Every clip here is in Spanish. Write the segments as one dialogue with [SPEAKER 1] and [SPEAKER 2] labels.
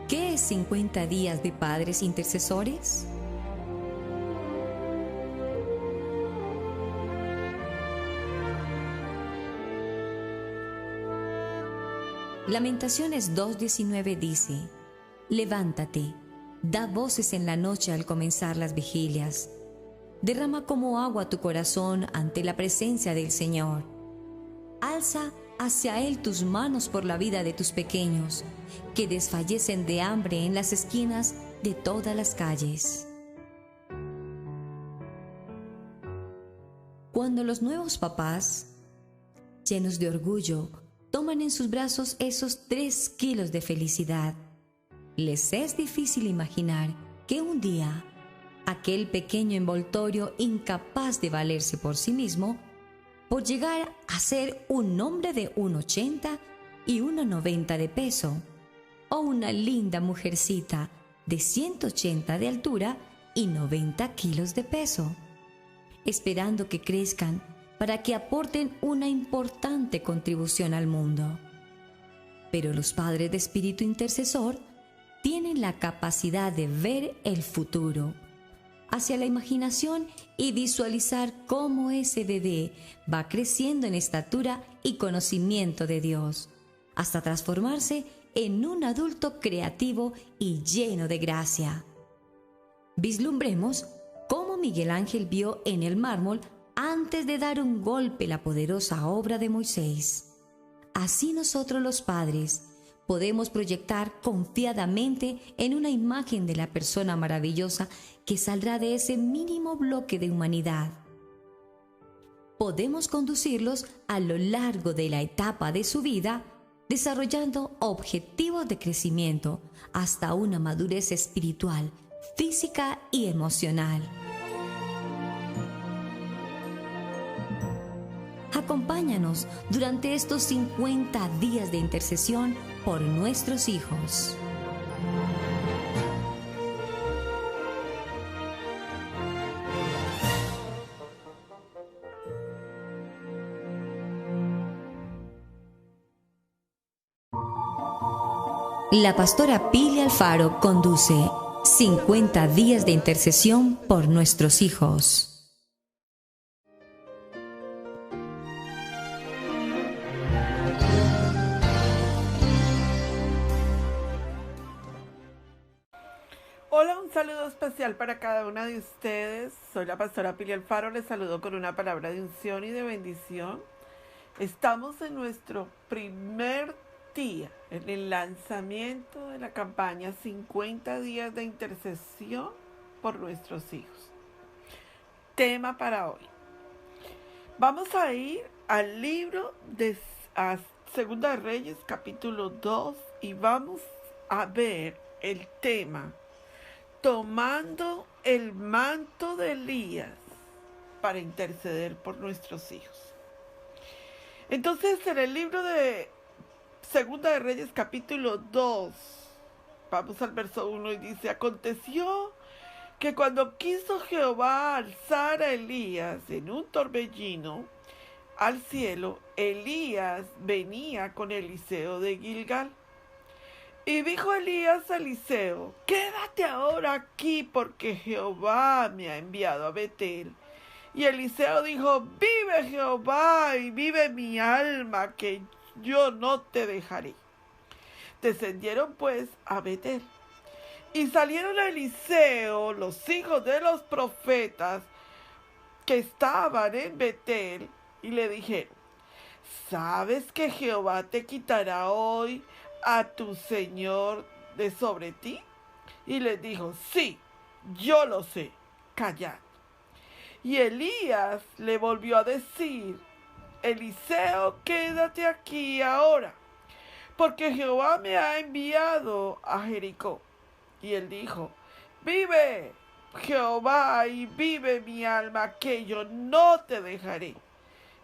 [SPEAKER 1] ¿Qué es 50 días de padres intercesores? Lamentaciones 2:19 dice: Levántate, da voces en la noche al comenzar las vigilias. Derrama como agua tu corazón ante la presencia del Señor. Alza hacia Él tus manos por la vida de tus pequeños, que desfallecen de hambre en las esquinas de todas las calles. Cuando los nuevos papás, llenos de orgullo, toman en sus brazos esos 3 kilos de felicidad, les es difícil imaginar que un día aquel pequeño envoltorio incapaz de valerse por sí mismo, por llegar a ser un hombre de 1,80 y 1,90 de peso, o una linda mujercita de 180 de altura y 90 kilos de peso, esperando que crezcan para que aporten una importante contribución al mundo. Pero los padres de espíritu intercesor tienen la capacidad de ver el futuro hacia la imaginación y visualizar cómo ese bebé va creciendo en estatura y conocimiento de Dios, hasta transformarse en un adulto creativo y lleno de gracia. Vislumbremos cómo Miguel Ángel vio en el mármol antes de dar un golpe la poderosa obra de Moisés. Así nosotros los padres podemos proyectar confiadamente en una imagen de la persona maravillosa que saldrá de ese mínimo bloque de humanidad. Podemos conducirlos a lo largo de la etapa de su vida, desarrollando objetivos de crecimiento hasta una madurez espiritual, física y emocional. Acompáñanos durante estos 50 días de intercesión por nuestros hijos. La pastora Pili Alfaro conduce 50 días de intercesión por nuestros hijos.
[SPEAKER 2] Hola, un saludo especial para cada una de ustedes. Soy la pastora Pili Alfaro, les saludo con una palabra de unción y de bendición. Estamos en nuestro primer día, en el lanzamiento de la campaña 50 días de intercesión por nuestros hijos. Tema para hoy. Vamos a ir al libro de Segunda de Reyes, capítulo 2, y vamos a ver el tema: tomando el manto de Elías para interceder por nuestros hijos. Entonces, en el libro de Segunda de Reyes, capítulo 2, vamos al verso 1 y dice: aconteció que cuando quiso Jehová alzar a Elías en un torbellino al cielo, Elías venía con Eliseo de Gilgal. Y dijo Elías a Eliseo: quédate ahora aquí, porque Jehová me ha enviado a Betel. Y Eliseo dijo: vive Jehová y vive mi alma, que yo no te dejaré. Descendieron pues a Betel. Y salieron a Eliseo los hijos de los profetas que estaban en Betel, y le dijeron: ¿sabes que Jehová te quitará hoy a tu señor de sobre ti? Y les dijo: sí, yo lo sé, callad. Y Elías le volvió a decir: Eliseo, quédate aquí ahora, porque Jehová me ha enviado a Jericó. Y él dijo: vive Jehová y vive mi alma, que yo no te dejaré.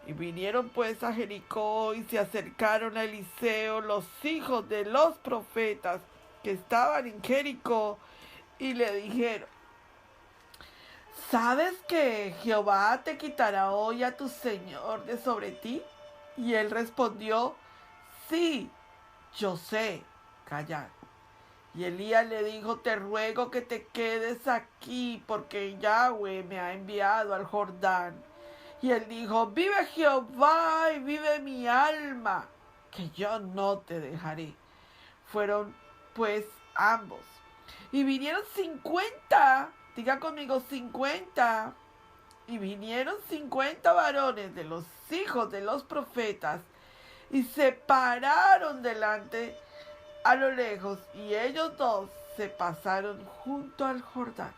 [SPEAKER 2] Y vinieron pues a Jericó y se acercaron a Eliseo los hijos de los profetas que estaban en Jericó, y le dijeron: ¿sabes que Jehová te quitará hoy a tu señor de sobre ti? Y él respondió: sí, yo sé, callad. Y Elías le dijo, te ruego que te quedes aquí, porque Yahweh me ha enviado al Jordán. Y él dijo, vive Jehová y vive mi alma, que yo no te dejaré. Fueron pues ambos. Y vinieron 50, diga conmigo 50. Y vinieron 50 varones de los hijos de los profetas y se pararon delante a lo lejos, y ellos dos se pasaron junto al Jordán.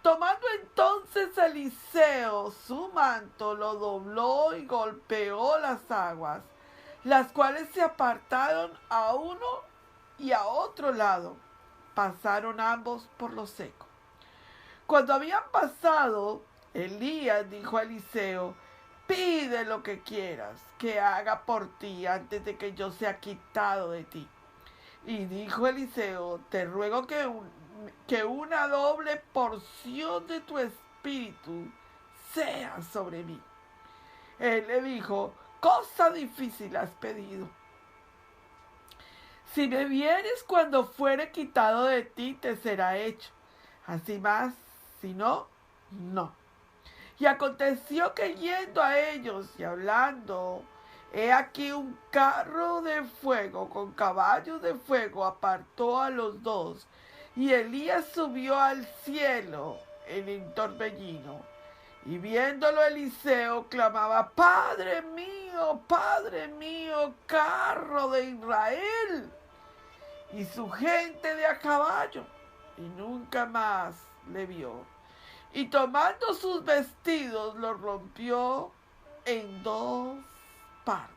[SPEAKER 2] Tomando entonces Eliseo su manto, lo dobló y golpeó las aguas, las cuales se apartaron a uno y a otro lado. Pasaron ambos por lo seco. Cuando habían pasado, Elías dijo a Eliseo, pide lo que quieras que haga por ti antes de que yo sea quitado de ti. Y dijo Eliseo, te ruego que una doble porción de tu espíritu sea sobre mí. Él le dijo, cosa difícil has pedido. Si me vieres cuando fuere quitado de ti, te será hecho. Así más, si no, no. Y aconteció que yendo a ellos y hablando, he aquí un carro de fuego con caballos de fuego apartó a los dos, y Elías subió al cielo en el torbellino. Y viéndolo Eliseo clamaba, Padre mío, carro de Israel, y su gente de a caballo, y nunca más le vio. Y tomando sus vestidos, los rompió en dos partes.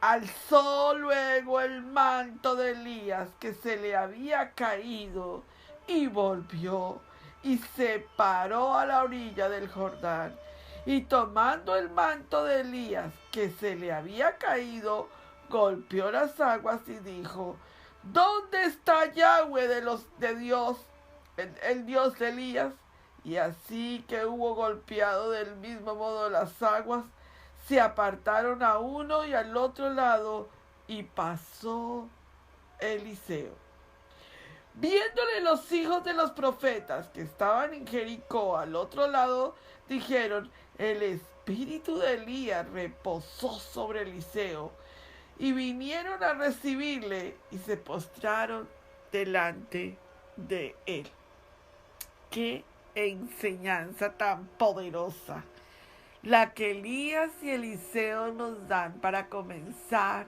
[SPEAKER 2] Alzó luego el manto de Elías que se le había caído y volvió y se paró a la orilla del Jordán. Y tomando el manto de Elías que se le había caído, golpeó las aguas y dijo, ¿dónde está Yahweh de Dios, el Dios de Elías? Y así que hubo golpeado del mismo modo las aguas, se apartaron a uno y al otro lado, y pasó Eliseo. Viéndole los hijos de los profetas que estaban en Jericó al otro lado, dijeron, el espíritu de Elías reposó sobre Eliseo. Y vinieron a recibirle y se postraron delante de él. ¡Qué enseñanza tan poderosa la que Elías y Eliseo nos dan para comenzar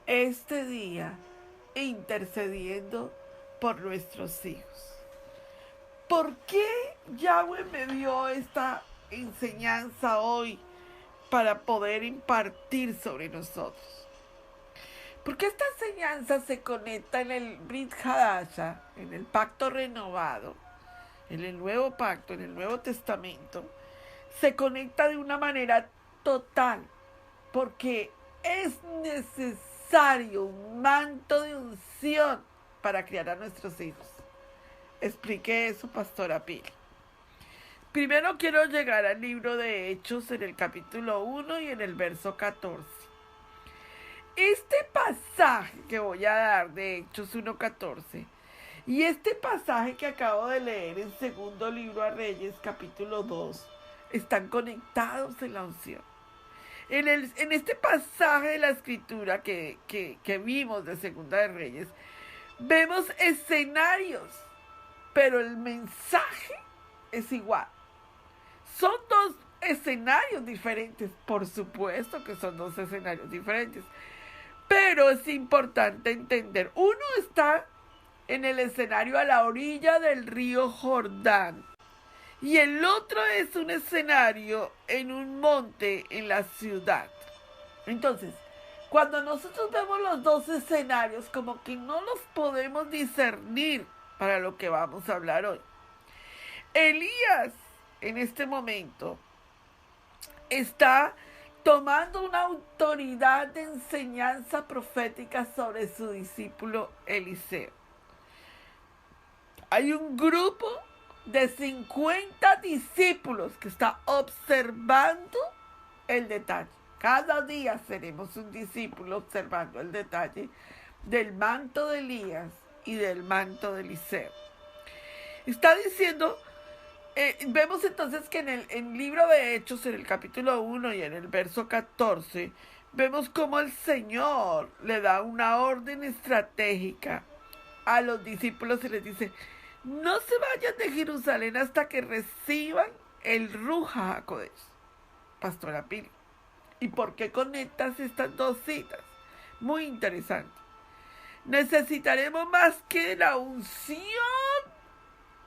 [SPEAKER 2] este día intercediendo por nuestros hijos? ¿Por qué Yahweh me dio esta enseñanza hoy para poder impartir sobre nosotros? Porque esta enseñanza se conecta en el Brit Hadasha, en el pacto renovado, en el nuevo pacto, en el Nuevo Testamento, se conecta de una manera total, porque es necesario un manto de unción para criar a nuestros hijos. Expliqué eso, Pastora Pili. Primero quiero llegar al libro de Hechos en el capítulo 1 y en el verso 14. Este pasaje que voy a dar de Hechos 1:14 y este pasaje que acabo de leer en segundo libro a Reyes, capítulo 2, están conectados en la unción. En este pasaje de la escritura que vimos de Segunda de Reyes, vemos escenarios, pero el mensaje es igual. Son dos escenarios diferentes, por supuesto que son dos escenarios diferentes, pero es importante entender, uno está en el escenario a la orilla del río Jordán, y el otro es un escenario en un monte en la ciudad. Entonces, cuando nosotros vemos los dos escenarios, como que no los podemos discernir para lo que vamos a hablar hoy. Elías, en este momento, está tomando una autoridad de enseñanza profética sobre su discípulo Eliseo. Hay un grupo de 50 discípulos que está observando el detalle. Cada día seremos un discípulo observando el detalle del manto de Elías y del manto de Eliseo. Está diciendo, vemos entonces que en el libro de Hechos, en el capítulo 1 y en el verso 14, vemos cómo el Señor le da una orden estratégica a los discípulos y les dice: no se vayan de Jerusalén hasta que reciban el Ruja HaKodesh. Pastora Pili, ¿y por qué conectas estas dos citas? Muy interesante. Necesitaremos más que la unción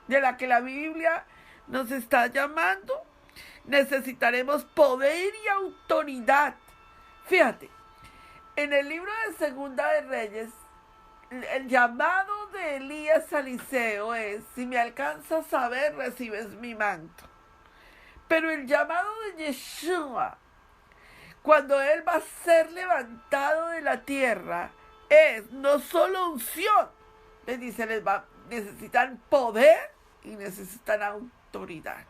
[SPEAKER 2] de la que la Biblia nos está llamando. Necesitaremos poder y autoridad. Fíjate, en el libro de Segunda de Reyes, el llamado de Elías a Eliseo es: si me alcanzas a ver, recibes mi manto. Pero el llamado de Yeshua, cuando él va a ser levantado de la tierra, es no solo unción. Les dice, necesitan poder y necesitan autoridad.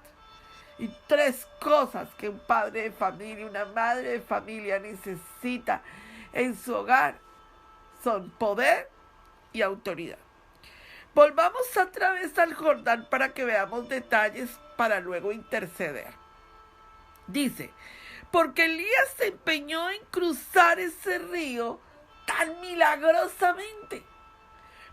[SPEAKER 2] Y tres cosas que un padre de familia, una madre de familia necesita en su hogar son poder y autoridad. Volvamos otra vez al Jordán para que veamos detalles para luego interceder. Dice: porque Elías se empeñó en cruzar ese río tan milagrosamente.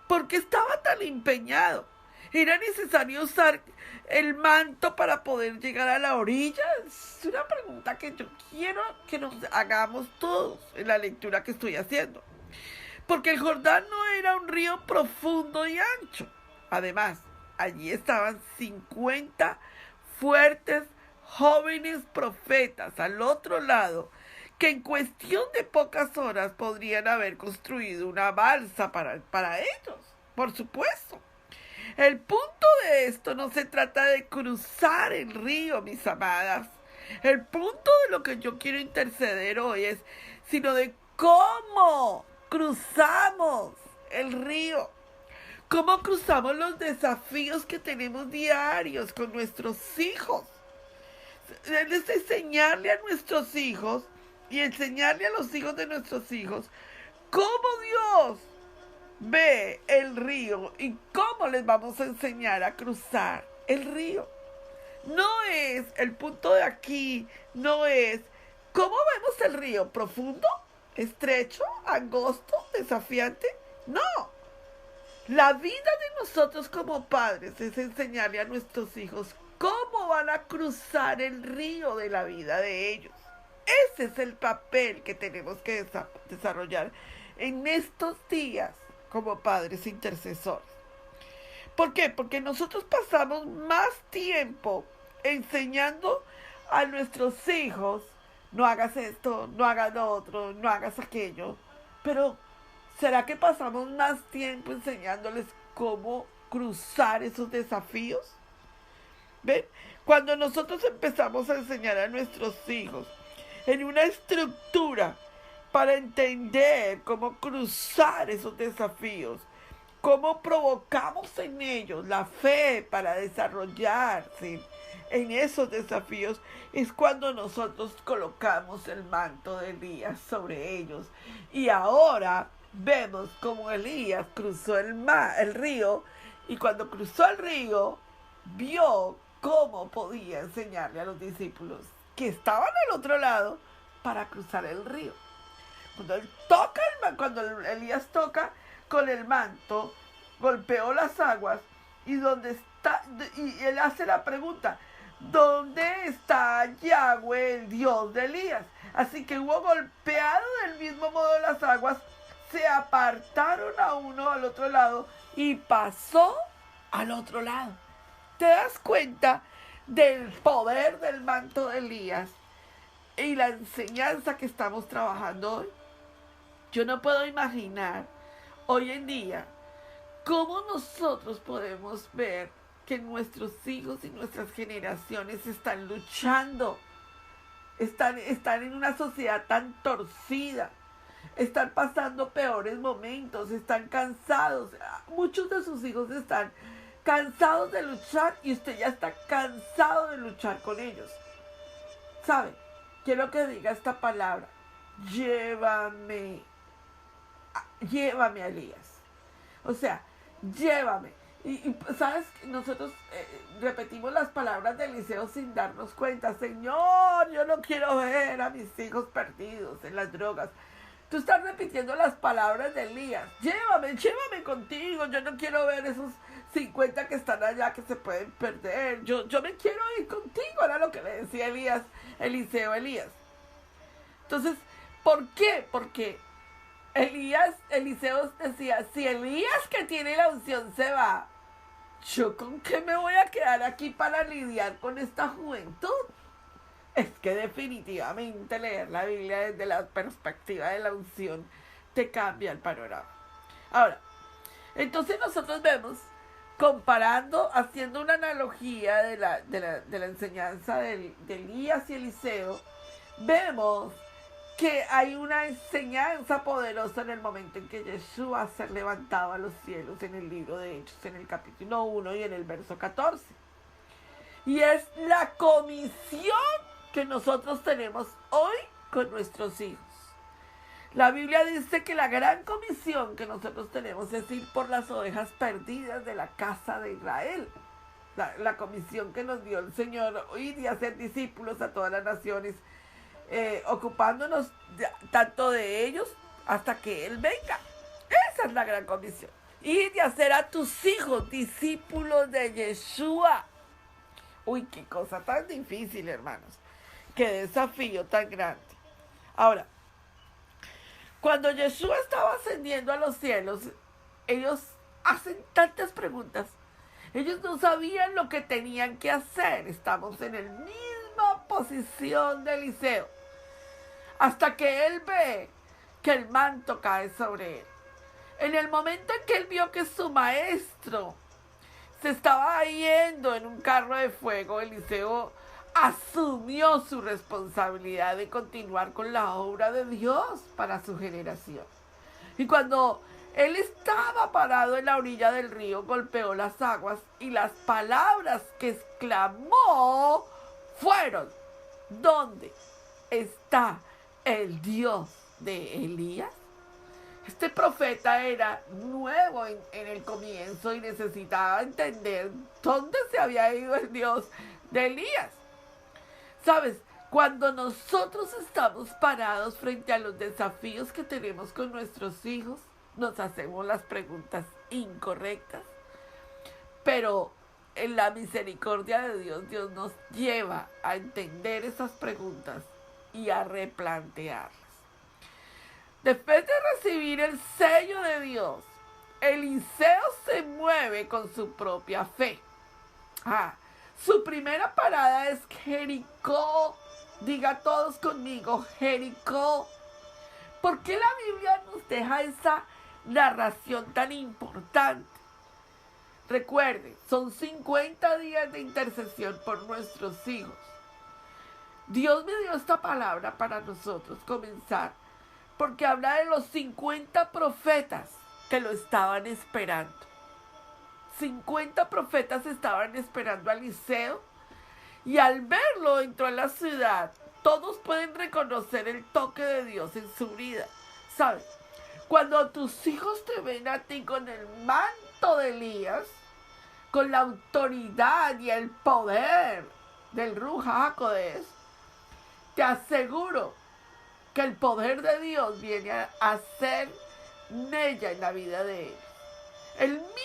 [SPEAKER 2] ¿Por qué estaba tan empeñado? ¿Era necesario usar el manto para poder llegar a la orilla? Es una pregunta que yo quiero que nos hagamos todos en la lectura que estoy haciendo. Porque el Jordán no era un río profundo y ancho. Además, allí estaban 50 fuertes jóvenes profetas al otro lado, que en cuestión de pocas horas podrían haber construido una balsa para ellos, por supuesto. El punto de esto no se trata de cruzar el río, mis amadas. El punto de lo que yo quiero interceder hoy es, sino de cómo cruzamos el río. Cómo cruzamos los desafíos que tenemos diarios con nuestros hijos. Es enseñarle a nuestros hijos y enseñarle a los hijos de nuestros hijos cómo Dios ve el río y cómo les vamos a enseñar a cruzar el río. No es, el punto de aquí no es cómo vemos el río, profundo, estrecho, angosto, desafiante. No, la vida de nosotros como padres es enseñarle a nuestros hijos cómo van a cruzar el río de la vida de ellos. Ese es el papel que tenemos que desarrollar en estos días como padres intercesores. ¿Por qué? Porque nosotros pasamos más tiempo enseñando a nuestros hijos: no hagas esto, no hagas lo otro, no hagas aquello. Pero ¿será que pasamos más tiempo enseñándoles cómo cruzar esos desafíos? ¿Ven? Cuando nosotros empezamos a enseñar a nuestros hijos en una estructura para entender cómo cruzar esos desafíos, cómo provocamos en ellos la fe para desarrollarse en esos desafíos, es cuando nosotros colocamos el manto de Elías sobre ellos. Y ahora vemos cómo Elías cruzó el río, y cuando cruzó el río, vio cómo podía enseñarle a los discípulos que estaban al otro lado para cruzar el río. Cuando Elías toca con el manto, golpeó las aguas, y él hace la pregunta: ¿dónde está Yahweh, el Dios de Elías? Así que hubo golpeado del mismo modo las aguas, se apartaron a uno al otro lado y pasó al otro lado. ¿Te das cuenta del poder del manto de Elías y la enseñanza que estamos trabajando hoy? Yo no puedo imaginar hoy en día cómo nosotros podemos ver que nuestros hijos y nuestras generaciones están luchando, están en una sociedad tan torcida, están pasando peores momentos, están cansados. Muchos de sus hijos están cansados de luchar, y usted ya está cansado de luchar con ellos. ¿Sabe? Quiero que diga esta palabra: llévame. llévame a Elías. O sea, llévame. Sabes, nosotros repetimos las palabras de Eliseo sin darnos cuenta. Señor, yo no quiero ver a mis hijos perdidos en las drogas. Tú estás repitiendo las palabras de Elías. Llévame contigo. Yo no quiero ver esos 50 que están allá que se pueden perder. Yo me quiero ir contigo. Era lo que le decía Eliseo a Elías. Entonces, ¿por qué? Porque Eliseo decía, si Elías que tiene la unción se va, ¿yo con qué me voy a quedar aquí para lidiar con esta juventud? Es que definitivamente leer la Biblia desde la perspectiva de la unción te cambia el panorama. Ahora, entonces nosotros vemos, comparando, haciendo una analogía de la enseñanza de Elías y Eliseo, vemos que hay una enseñanza poderosa en el momento en que Yeshua va a ser levantado a los cielos en el libro de Hechos, en el capítulo 1 y en el verso 14. Y es la comisión que nosotros tenemos hoy con nuestros hijos. La Biblia dice que la gran comisión que nosotros tenemos es ir por las ovejas perdidas de la casa de Israel. La comisión que nos dio el Señor, ir y hacer discípulos a todas las naciones, ocupándonos tanto de ellos hasta que Él venga. Esa es la gran comisión. Ir y hacer a tus hijos discípulos de Yeshua. Uy, qué cosa tan difícil, hermanos. Qué desafío tan grande. Ahora, cuando Yeshua estaba ascendiendo a los cielos, ellos hacen tantas preguntas. Ellos no sabían lo que tenían que hacer. Estamos en la misma posición de Eliseo. Hasta que él ve que el manto cae sobre él. En el momento en que él vio que su maestro se estaba yendo en un carro de fuego, Eliseo asumió su responsabilidad de continuar con la obra de Dios para su generación. Y cuando él estaba parado en la orilla del río, golpeó las aguas y las palabras que exclamó fueron: ¿dónde está el Dios de Elías? Este profeta era nuevo en el comienzo y necesitaba entender dónde se había ido el Dios de Elías. ¿Sabes? Cuando nosotros estamos parados frente a los desafíos que tenemos con nuestros hijos, nos hacemos las preguntas incorrectas. Pero en la misericordia de Dios, Dios nos lleva a entender esas preguntas y a replantearlas. Después de recibir el sello de Dios, Eliseo se mueve con su propia fe. Su primera parada es Jericó. Diga todos conmigo, Jericó. ¿Por qué la Biblia nos deja esa narración tan importante? Recuerden, son 50 días de intercesión por nuestros hijos. Dios me dio esta palabra para nosotros comenzar, porque habla de los 50 profetas que lo estaban esperando. 50 profetas estaban esperando a Eliseo, y al verlo entró a la ciudad. Todos pueden reconocer el toque de Dios en su vida. ¿Sabes? Cuando tus hijos te ven a ti con el manto de Elías, con la autoridad y el poder del Ruach HaKodesh, te aseguro que el poder de Dios viene a ser mella en la vida de ellos. El mismo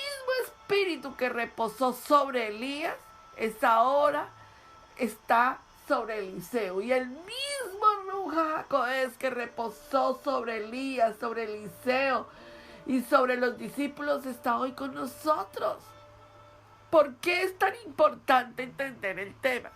[SPEAKER 2] espíritu que reposó sobre Elías ahora está sobre Eliseo. Y el mismo Ruach HaKodesh que reposó sobre Elías, sobre Eliseo y sobre los discípulos está hoy con nosotros. ¿Por qué es tan importante entender el tema?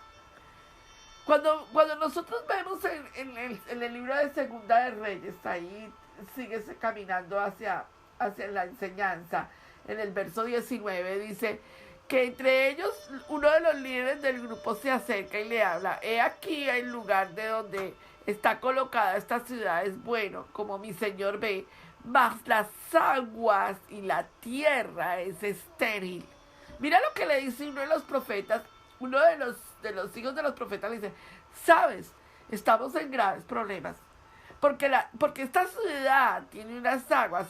[SPEAKER 2] Cuando nosotros vemos en el libro de Segunda de Reyes, ahí sigue caminando hacia la enseñanza, en el verso 19 dice que entre ellos uno de los líderes del grupo se acerca y le habla: he aquí el lugar de donde está colocada esta ciudad es bueno, como mi señor ve, mas las aguas y la tierra es estéril. Mira lo que le dice uno de los profetas, uno de los hijos de los profetas le dice: sabes, estamos en graves problemas, Porque esta ciudad tiene unas aguas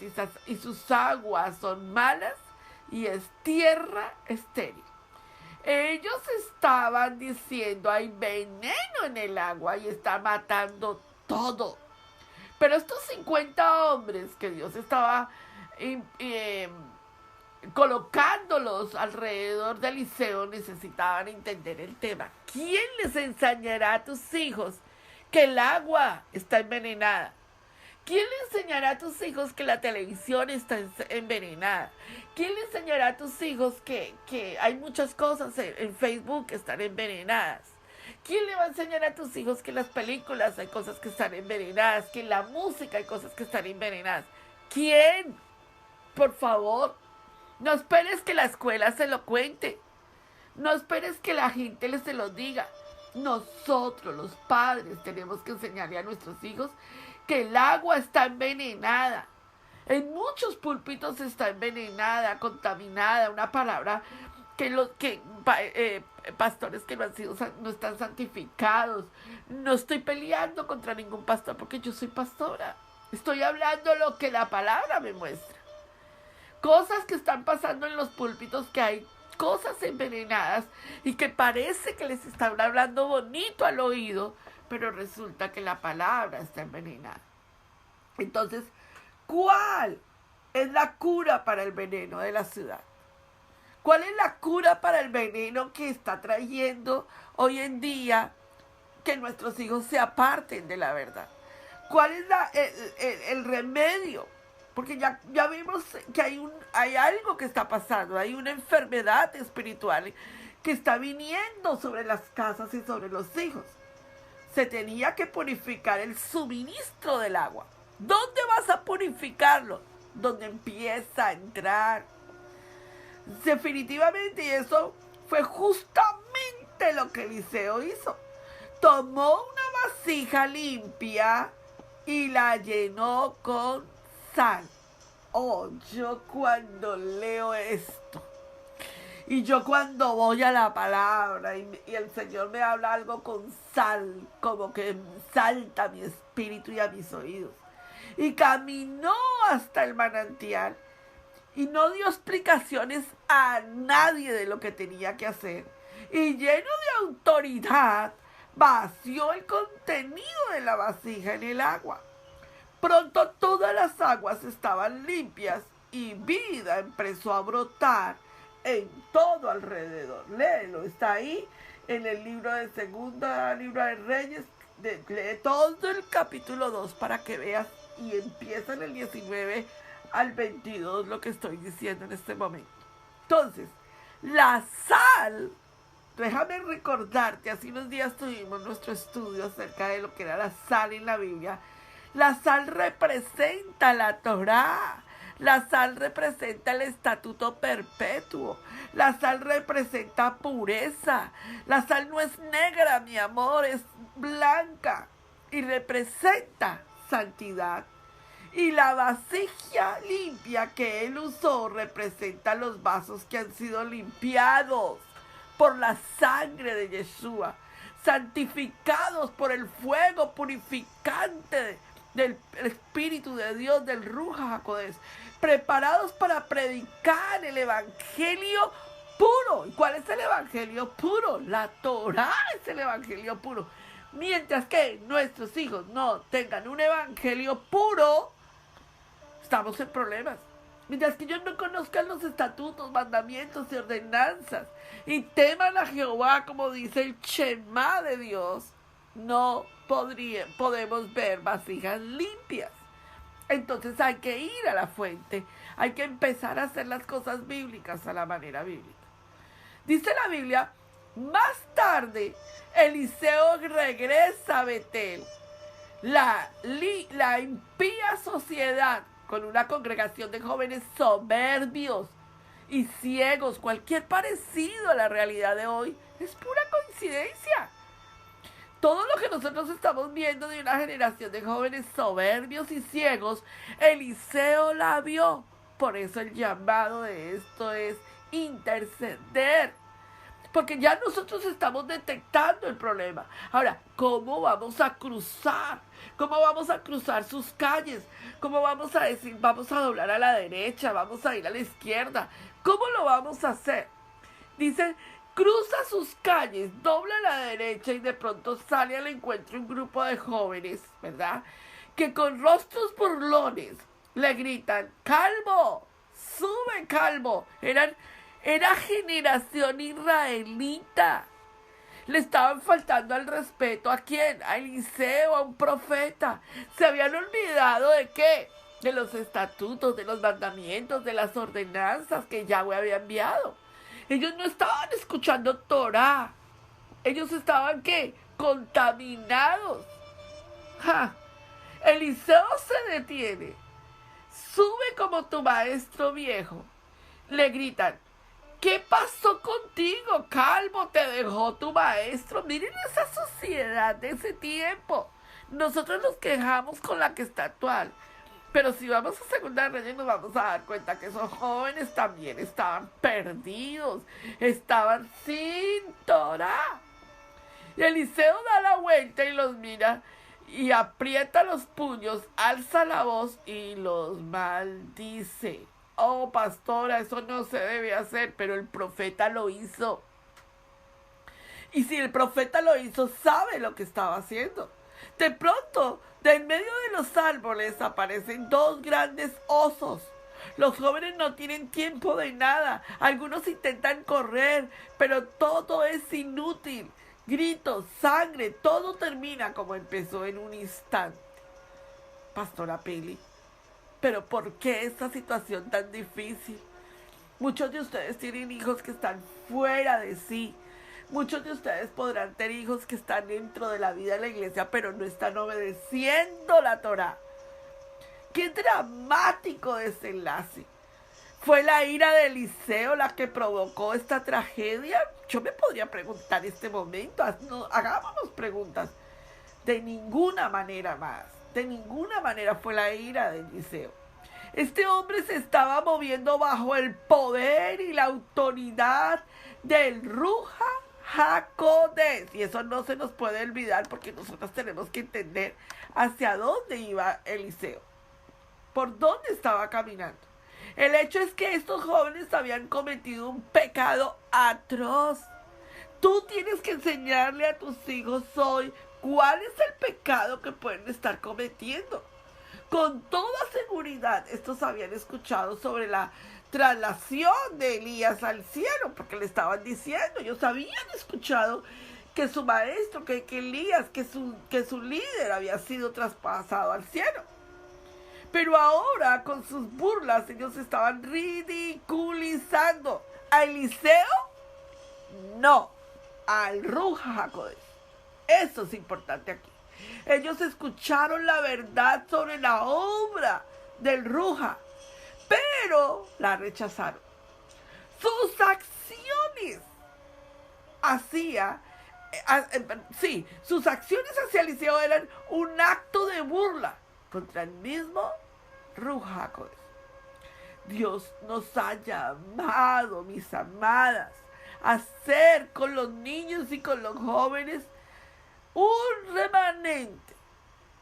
[SPEAKER 2] y sus aguas son malas y es tierra estéril. Ellos estaban diciendo, hay veneno en el agua y está matando todo. Pero estos 50 hombres que Dios estaba colocándolos alrededor de Eliseo necesitaban entender el tema. ¿Quién les enseñará a tus hijos que el agua está envenenada? ¿Quién le enseñará a tus hijos que la televisión está envenenada? ¿Quién le enseñará a tus hijos que hay muchas cosas en Facebook que están envenenadas? ¿Quién le va a enseñar a tus hijos que en las películas hay cosas que están envenenadas, que en la música hay cosas que están envenenadas? ¿Quién? Por favor, no esperes que la escuela se lo cuente. No esperes que la gente se lo diga. Nosotros, los padres, tenemos que enseñarle a nuestros hijos que el agua está envenenada. En muchos púlpitos está envenenada, contaminada, una palabra que pastores que no están santificados. No estoy peleando contra ningún pastor porque yo soy pastora. Estoy hablando lo que la palabra me muestra. Cosas que están pasando en los púlpitos, que hay cosas envenenadas y que parece que les están hablando bonito al oído, pero resulta que la palabra está envenenada. Entonces, ¿cuál es la cura para el veneno de la ciudad? ¿Cuál es la cura para el veneno que está trayendo hoy en día que nuestros hijos se aparten de la verdad? ¿Cuál es el remedio? Porque ya vimos que hay algo que está pasando, hay una enfermedad espiritual que está viniendo sobre las casas y sobre los hijos. Se tenía que purificar el suministro del agua. ¿Dónde vas a purificarlo? Donde empieza a entrar. Definitivamente, y eso fue justamente lo que Eliseo hizo. Tomó una vasija limpia y la llenó con sal. Oh, yo cuando leo esto y yo cuando voy a la palabra y el Señor me habla algo con sal, como que salta a mi espíritu y a mis oídos. Y caminó hasta el manantial y no dio explicaciones a nadie de lo que tenía que hacer. Y lleno de autoridad, vació el contenido de la vasija en el agua. Pronto todas las aguas estaban limpias y vida empezó a brotar en todo alrededor. Léelo, está ahí en el libro de libro de Reyes. Lee todo el capítulo 2 para que veas, y empieza en el 19 al 22 lo que estoy diciendo en este momento. Entonces, la sal, déjame recordarte, hace unos días tuvimos nuestro estudio acerca de lo que era la sal en la Biblia. La sal representa la Torá. La sal representa el estatuto perpetuo. La sal representa pureza. La sal no es negra, mi amor, es blanca y representa santidad. Y la vasija limpia que él usó representa los vasos que han sido limpiados por la sangre de Yeshua, santificados por el fuego purificante del Espíritu de Dios, del Ruja HaKodesh, preparados para predicar el Evangelio puro. ¿Y cuál es el Evangelio puro? La Torá es el Evangelio puro. Mientras que nuestros hijos no tengan un Evangelio puro, estamos en problemas. Mientras que ellos no conozcan los estatutos, mandamientos y ordenanzas y teman a Jehová, como dice el Shema de Dios, no podemos ver vasijas limpias. Entonces hay que ir a la fuente, hay que empezar a hacer las cosas bíblicas a la manera bíblica. Dice la Biblia, más tarde Eliseo regresa a Betel. La impía sociedad, con una congregación de jóvenes soberbios y ciegos, cualquier parecido a la realidad de hoy es pura coincidencia. Todo lo que nosotros estamos viendo de una generación de jóvenes soberbios y ciegos, Eliseo la vio. Por eso el llamado de esto es interceder. porque ya nosotros estamos detectando el problema. Ahora, ¿cómo vamos a cruzar? ¿Cómo vamos a cruzar sus calles? ¿Cómo vamos a decir, vamos a doblar a la derecha, vamos a ir a la izquierda? ¿Cómo lo vamos a hacer? Dice, cruza sus calles, dobla a la derecha y de pronto sale al encuentro un grupo de jóvenes, ¿verdad? Que con rostros burlones le gritan, ¡Calvo! ¡Sube, Calvo! Era generación israelita. Le estaban faltando al respeto ¿a quién? A Eliseo, a un profeta. Se habían olvidado ¿de qué? De los estatutos, de los mandamientos, de las ordenanzas que Yahweh había enviado. Ellos no estaban escuchando Torah. Ellos estaban ¿qué? Contaminados. ¡Ja! Eliseo se detiene. Sube como tu maestro viejo. Le gritan, ¿qué pasó contigo, calvo? ¿Te dejó tu maestro? Miren esa sociedad de ese tiempo. Nosotros nos quejamos con la que está actual. Pero si vamos a Segunda de Reyes nos vamos a dar cuenta que esos jóvenes también estaban perdidos. Estaban sin Torah. Y Eliseo da la vuelta y los mira y aprieta los puños, alza la voz y los maldice. Oh, pastora, eso no se debe hacer, pero el profeta lo hizo. Y si el profeta lo hizo, sabe lo que estaba haciendo. De pronto, de en medio de los árboles aparecen dos grandes osos. Los jóvenes no tienen tiempo de nada. Algunos intentan correr, pero todo es inútil. Gritos, sangre, todo termina como empezó en un instante. Pastora Pili, ¿pero por qué esta situación tan difícil? Muchos de ustedes tienen hijos que están fuera de sí. Muchos de ustedes podrán tener hijos que están dentro de la vida de la iglesia, pero no están obedeciendo la Torah. ¡Qué dramático desenlace! ¿Fue la ira de Eliseo la que provocó esta tragedia? Yo me podría preguntar en este momento. Hagámonos preguntas. De ninguna manera más. De ninguna manera fue la ira de Eliseo. Este hombre se estaba moviendo bajo el poder y la autoridad del Ruja HaKodesh. Y eso no se nos puede olvidar porque nosotros tenemos que entender hacia dónde iba Eliseo. Por dónde estaba caminando. El hecho es que estos jóvenes habían cometido un pecado atroz. Tú tienes que enseñarle a tus hijos hoy cuál es el pecado que pueden estar cometiendo. Con toda seguridad, estos habían escuchado sobre la traslación de Elías al cielo, porque le estaban diciendo, ellos habían escuchado que su maestro, que Elías, que su líder había sido traspasado al cielo. Pero ahora, con sus burlas, ellos estaban ridiculizando. ¿A Eliseo? No, al Ruja HaKodesh. Eso es importante aquí. Ellos escucharon la verdad sobre la obra del Ruja, pero la rechazaron. Sus acciones sus acciones hacia Eliseo eran un acto de burla contra el mismo Ruja HaKodesh. Dios nos ha llamado, mis amadas, a ser con los niños y con los jóvenes un remanente.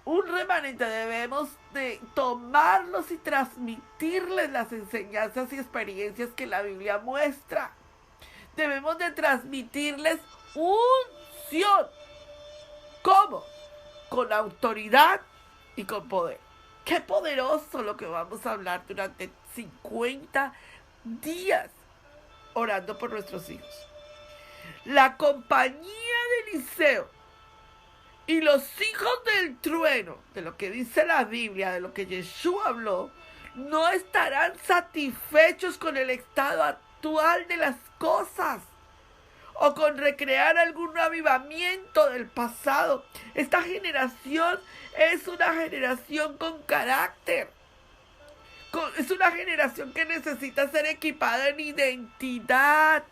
[SPEAKER 2] Un remanente. Debemos de tomarlos y transmitirles las enseñanzas y experiencias que la Biblia muestra. Debemos de transmitirles unción. ¿Cómo? Con autoridad y con poder. Qué poderoso lo que vamos a hablar durante 50 días orando por nuestros hijos. La compañía de Eliseo y los hijos del trueno, de lo que dice la Biblia, de lo que Yeshua habló, no estarán satisfechos con el estado actual de las cosas o con recrear algún avivamiento del pasado. Esta generación es una generación con carácter. Es una generación que necesita ser equipada en identidad.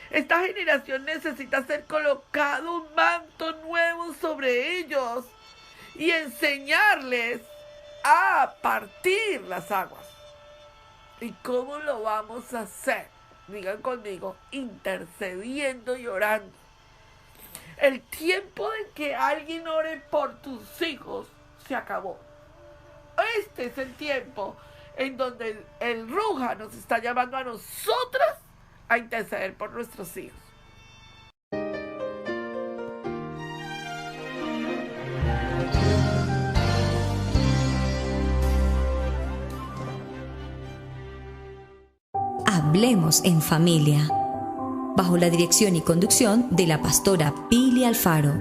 [SPEAKER 2] Esta generación necesita ser colocado un manto nuevo sobre ellos y enseñarles a partir las aguas. ¿Y cómo lo vamos a hacer? Digan conmigo, intercediendo y orando. El tiempo de que alguien ore por tus hijos se acabó. Este es el tiempo en donde el Ruja nos está llamando a nosotras a interceder por nuestros hijos.
[SPEAKER 1] Hablemos en familia, bajo la dirección y conducción de la pastora Pili Alfaro.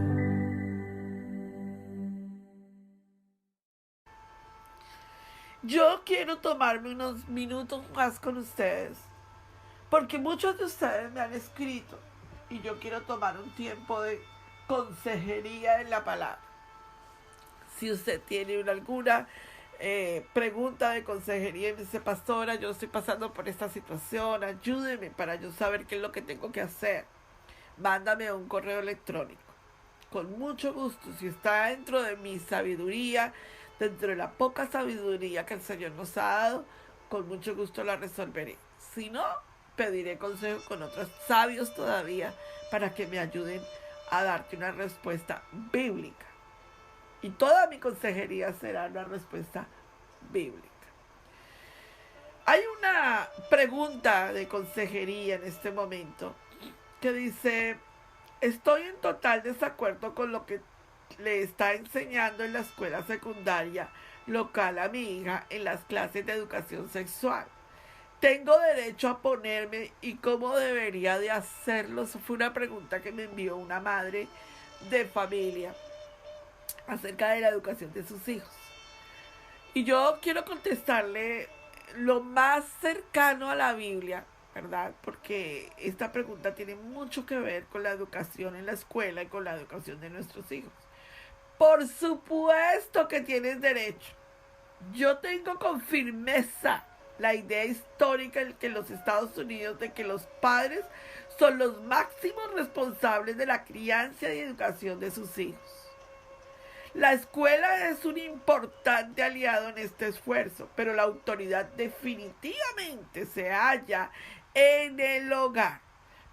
[SPEAKER 2] Yo quiero tomarme unos minutos más con ustedes, porque muchos de ustedes me han escrito y yo quiero tomar un tiempo de consejería en la palabra. Si usted tiene alguna pregunta de consejería y me dice, pastora, yo estoy pasando por esta situación, ayúdeme para yo saber qué es lo que tengo que hacer, mándame un correo electrónico. Con mucho gusto, si está dentro de mi sabiduría, dentro de la poca sabiduría que el Señor nos ha dado, con mucho gusto la resolveré. Si no, pediré consejo con otros sabios todavía para que me ayuden a darte una respuesta bíblica. Y toda mi consejería será una respuesta bíblica. Hay una pregunta de consejería en este momento que dice: estoy en total desacuerdo con lo que le está enseñando en la escuela secundaria local a mi hija en las clases de educación sexual. ¿Tengo derecho a ponerme y cómo debería de hacerlo? Eso fue una pregunta que me envió una madre de familia acerca de la educación de sus hijos. Y yo quiero contestarle lo más cercano a la Biblia, ¿verdad? Porque esta pregunta tiene mucho que ver con la educación en la escuela y con la educación de nuestros hijos. Por supuesto que tienes derecho. Yo tengo con firmeza la idea histórica en los Estados Unidos de que los padres son los máximos responsables de la crianza y educación de sus hijos. La escuela es un importante aliado en este esfuerzo, pero la autoridad definitivamente se halla en el hogar.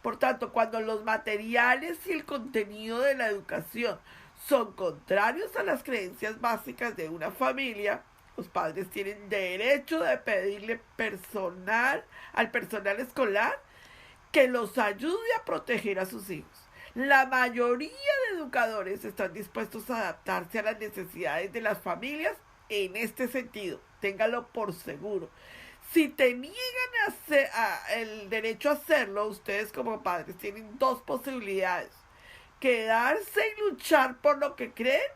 [SPEAKER 2] Por tanto, cuando los materiales y el contenido de la educación son contrarios a las creencias básicas de una familia, los padres tienen derecho de pedirle al personal escolar que los ayude a proteger a sus hijos. La mayoría de educadores están dispuestos a adaptarse a las necesidades de las familias en este sentido. Téngalo por seguro. Si te niegan el derecho a hacerlo, ustedes como padres tienen dos posibilidades: quedarse y luchar por lo que creen,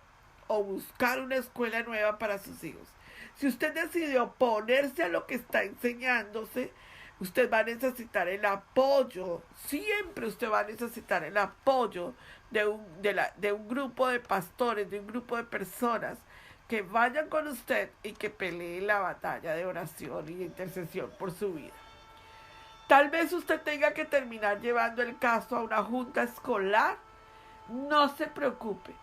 [SPEAKER 2] o buscar una escuela nueva para sus hijos. Si usted decidió oponerse a lo que está enseñándose, usted va a necesitar el apoyo. Siempre usted va a necesitar el apoyo de un grupo de pastores, de un grupo de personas que vayan con usted y que peleen la batalla de oración y de intercesión por su vida. Tal vez usted tenga que terminar llevando el caso a una junta escolar. No se preocupe.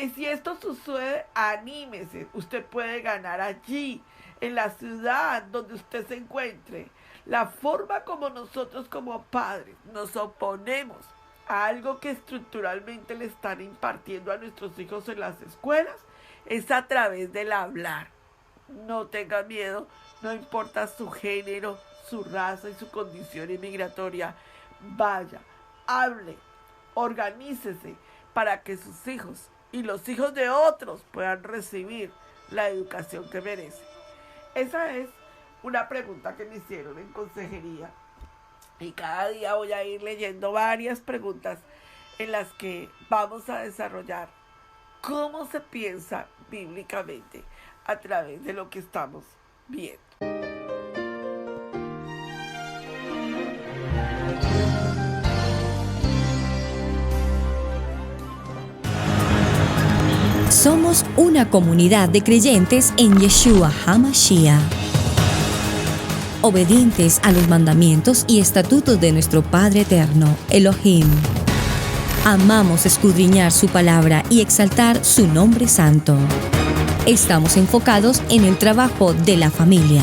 [SPEAKER 2] Y si esto sucede, anímese. Usted puede ganar allí, en la ciudad donde usted se encuentre. La forma como nosotros como padres nos oponemos a algo que estructuralmente le están impartiendo a nuestros hijos en las escuelas es a través del hablar. No tenga miedo, no importa su género, su raza y su condición inmigratoria. Vaya, hable, organícese para que sus hijos y los hijos de otros puedan recibir la educación que merecen. Esa es una pregunta que me hicieron en consejería. Y cada día voy a ir leyendo varias preguntas en las que vamos a desarrollar cómo se piensa bíblicamente a través de lo que estamos viendo.
[SPEAKER 1] Somos una comunidad de creyentes en Yeshua HaMashiach, obedientes a los mandamientos y estatutos de nuestro Padre Eterno, Elohim. Amamos escudriñar su palabra y exaltar su nombre santo. Estamos enfocados en el trabajo de la familia.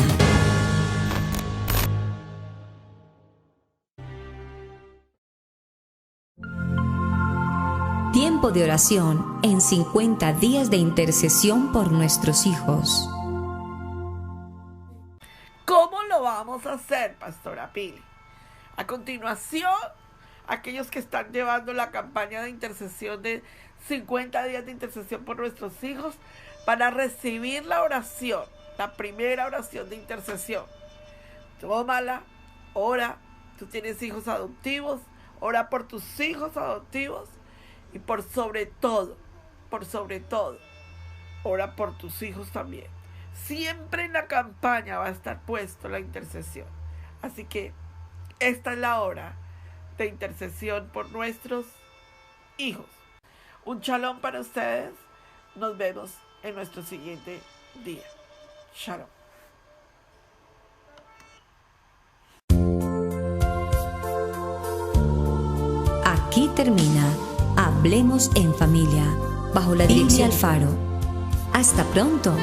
[SPEAKER 1] Tiempo de oración en 50 días de intercesión por nuestros hijos.
[SPEAKER 2] ¿Cómo lo vamos a hacer, Pastora Pili? A continuación, aquellos que están llevando la campaña de intercesión de 50 días de intercesión por nuestros hijos, para recibir la oración, la primera oración de intercesión. Tómala, ora. Tú tienes hijos adoptivos, ora por tus hijos adoptivos y por sobre todo, ora por tus hijos también. Siempre en la campaña va a estar puesto la intercesión. Así que esta es la hora de intercesión por nuestros hijos. Un shalom para ustedes. Nos vemos en nuestro siguiente día. Shalom.
[SPEAKER 1] Aquí termina Hablemos en Familia, bajo la dirección Alfaro. Hasta pronto.